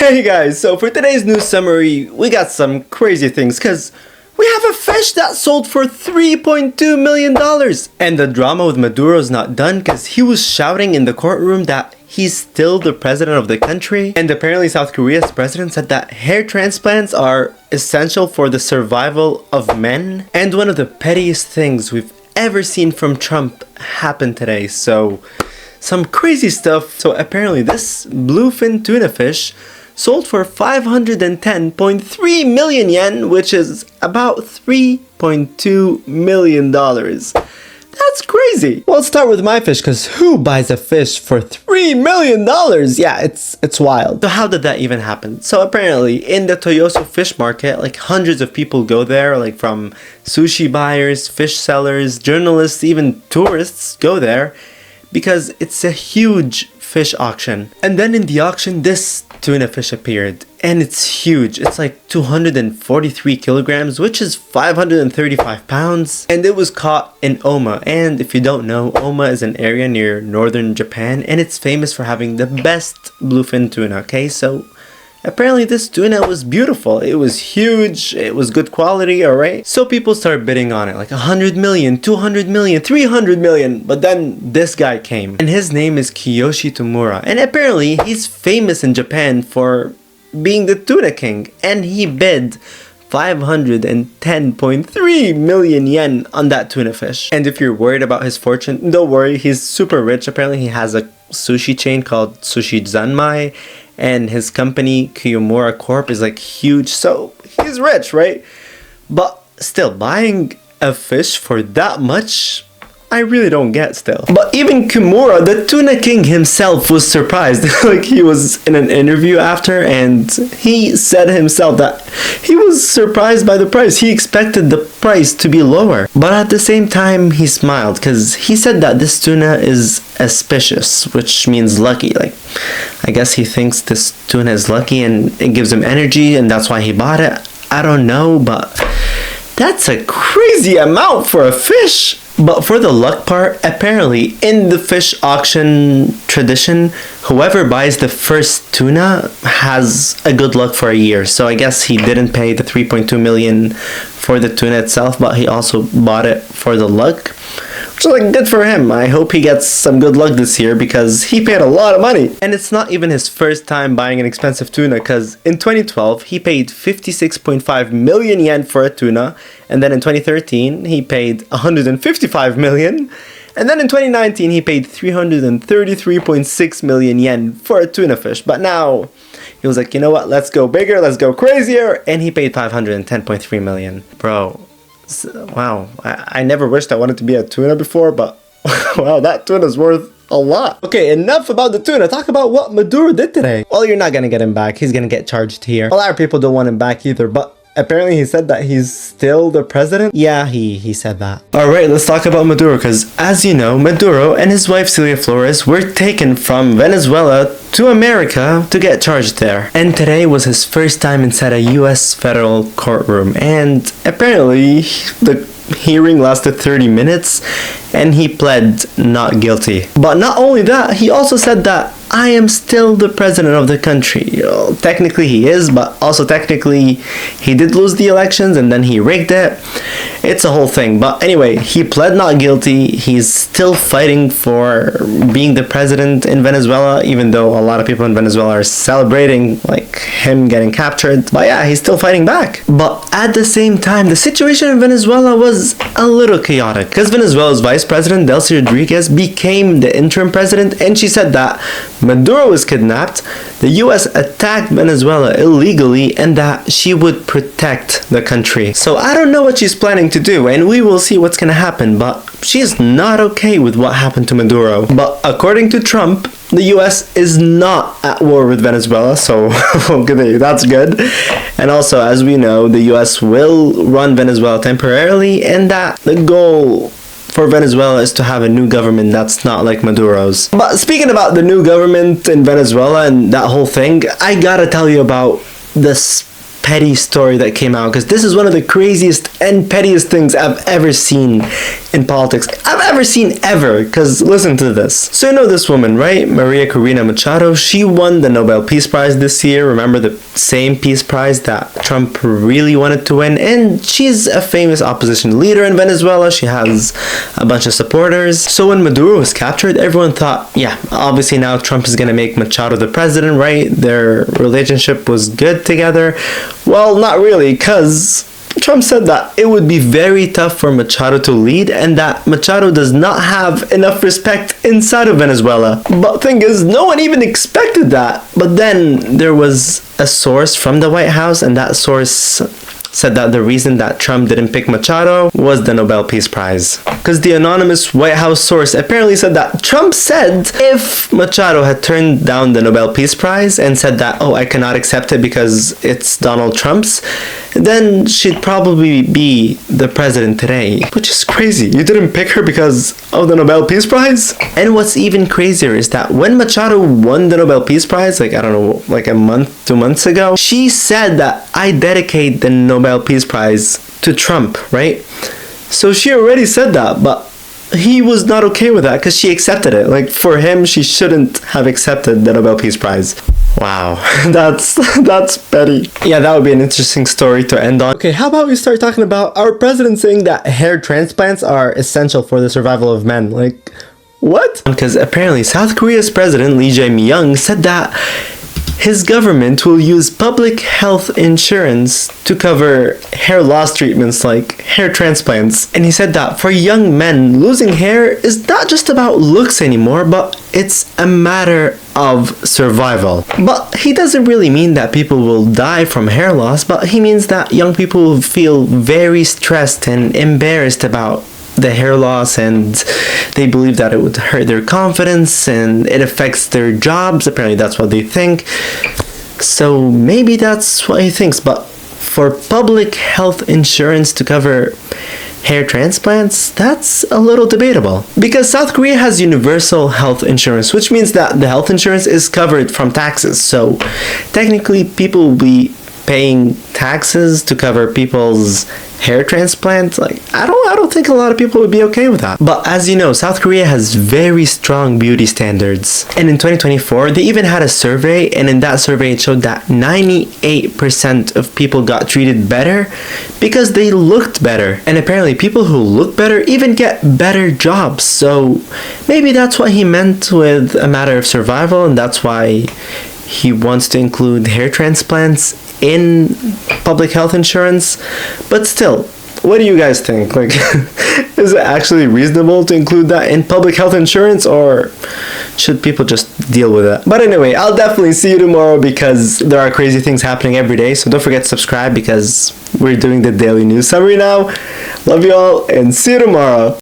Hey guys, so for today's news summary, we got some crazy things because we have a fish that sold for $3.2 million. And the drama with Maduro is not done because he was shouting in the courtroom that he's still the president of the country. And apparently South Korea's president said that hair transplants are essential for the survival of men. And one of the pettiest things we've ever seen from Trump happened today. So some crazy stuff. So apparently this bluefin tuna fish sold for 510.3 million yen, which is about $3.2 million. That's crazy. Well, let's start with my fish, because who buys a fish for $3 million? Yeah, it's wild. So how did that even happen? So apparently in the Toyosu fish market, like hundreds of people go there, like from sushi buyers, fish sellers, journalists, even tourists go there because it's a huge fish auction. And then in the auction, this tuna fish appeared, and it's huge. It's like 243 kilograms, which is 535 pounds, and it was caught in Oma. And if you don't know, Oma is an area near northern Japan, and it's famous for having the best bluefin tuna. Okay, so apparently this tuna was beautiful. It was huge. It was good quality, alright? So people started bidding on it, like 100 million, 200 million, 300 million. But then this guy came, and his name is Kiyoshi Tomura. And apparently he's famous in Japan for being the tuna king. And he bid 510.3 million yen on that tuna fish. And if you're worried about his fortune, don't worry, he's super rich. Apparently he has a sushi chain called Sushi Zanmai, and his company Kiyomura Corp is like huge, so he's rich, right? But still, buying a fish for that much, I really don't get still. But even Kimura, the tuna king himself, was surprised. Like, he was in an interview after, and he said himself that he was surprised by the price. He expected the price to be lower. But at the same time, he smiled because he said that this tuna is auspicious, which means lucky. Like, I guess he thinks this tuna is lucky and it gives him energy, and that's why he bought it. I don't know, but that's a crazy amount for a fish. But for the luck part, apparently in the fish auction tradition, whoever buys the first tuna has a good luck for a year. So I guess he didn't pay the 3.2 million for the tuna itself, but he also bought it for the luck. Which is like good for him. I hope he gets some good luck this year because he paid a lot of money. And it's not even his first time buying an expensive tuna, because in 2012 he paid 56.5 million yen for a tuna, and then in 2013 he paid 155 million, and then in 2019 he paid 333.6 million yen for a tuna fish. But now he was like, you know what, let's go bigger, let's go crazier, and he paid 510.3 million. Bro, wow, I never wished I wanted to be a tuna before, but wow, that tuna's worth a lot. Okay, enough about the tuna. Talk about what Maduro did today. Well, you're not gonna get him back. He's gonna get charged here. A lot of people don't want him back either, but apparently he said that he's still the president. Yeah, he said that. Alright, let's talk about Maduro, because as you know, Maduro and his wife Celia Flores were taken from Venezuela to America to get charged there. And today was his first time inside a US federal courtroom, and apparently the hearing lasted 30 minutes and he pled not guilty. But not only that, he also said that I am still the president of the country. You know, technically he is, but also technically he did lose the elections and then he rigged it. It's a whole thing. But anyway, he pled not guilty. He's still fighting for being the president in Venezuela, even though a lot of people in Venezuela are celebrating like him getting captured. But yeah, he's still fighting back. But at the same time, the situation in Venezuela was a little chaotic because Venezuela's vice president Delcy Rodriguez became the interim president, and she said that Maduro was kidnapped, the US attacked Venezuela illegally, and that she would protect the country. So I don't know what she's planning to do, and we will see what's gonna happen, but she's not okay with what happened to Maduro. But according to Trump, the US is not at war with Venezuela, so okay, that's good. And also, as we know, the US will run Venezuela temporarily, and that the goal for Venezuela is to have a new government that's not like Maduro's. But speaking about the new government in Venezuela and that whole thing, I gotta tell you about this petty story that came out, because this is one of the craziest and pettiest things I've ever seen in politics. I've ever seen ever, because listen to this. So you know this woman, right? Maria Corina Machado. She won the Nobel Peace Prize this year. Remember, the same peace prize that Trump really wanted to win. And she's a famous opposition leader in Venezuela. She has a bunch of supporters. So when Maduro was captured, everyone thought, yeah, obviously now Trump is going to make Machado the president, right? Their relationship was good together. Well, not really, because Trump said that it would be very tough for Machado to lead and that Machado does not have enough respect inside of Venezuela. But thing is, no one even expected that. But then there was a source from the White House, and that source said that the reason that Trump didn't pick Machado was the Nobel Peace Prize. Because the anonymous White House source apparently said that Trump said if Machado had turned down the Nobel Peace Prize and said that, oh, I cannot accept it because it's Donald Trump's, then she'd probably be the president today. Which is crazy. You didn't pick her because of the Nobel Peace Prize? And what's even crazier is that when Machado won the Nobel Peace Prize, like, I don't know, like a month, 2 months ago, she said that I dedicate the Nobel Peace Prize to Trump, right? So she already said that, but he was not okay with that because she accepted it. Like, for him, she shouldn't have accepted the Nobel Peace Prize. Wow, that's petty. Yeah, that would be an interesting story to end on. Okay, how about we start talking about our president saying that hair transplants are essential for the survival of men? Like, what? Because apparently South Korea's president Lee Jae-myung said that his government will use public health insurance to cover hair loss treatments like hair transplants. And he said that for young men, losing hair is not just about looks anymore, but it's a matter of survival. But he doesn't really mean that people will die from hair loss, but he means that young people will feel very stressed and embarrassed about the hair loss, and they believe that it would hurt their confidence and it affects their jobs. Apparently that's what they think. So maybe that's what he thinks. But for public health insurance to cover hair transplants, that's a little debatable. Because South Korea has universal health insurance, which means that the health insurance is covered from taxes. So technically people will be paying taxes to cover people's hair transplants. Like, I don't think a lot of people would be okay with that. But as you know, South Korea has very strong beauty standards. And in 2024, they even had a survey, and in that survey it showed that 98% of people got treated better because they looked better. And apparently people who look better even get better jobs. So maybe that's what he meant with a matter of survival, and that's why he wants to include hair transplants in public health insurance. But still, what do you guys think? Like, is it actually reasonable to include that in public health insurance, or should people just deal with it? But anyway, I'll definitely see you tomorrow because there are crazy things happening every day. So don't forget to subscribe because we're doing the daily news summary now. Love you all and see you tomorrow.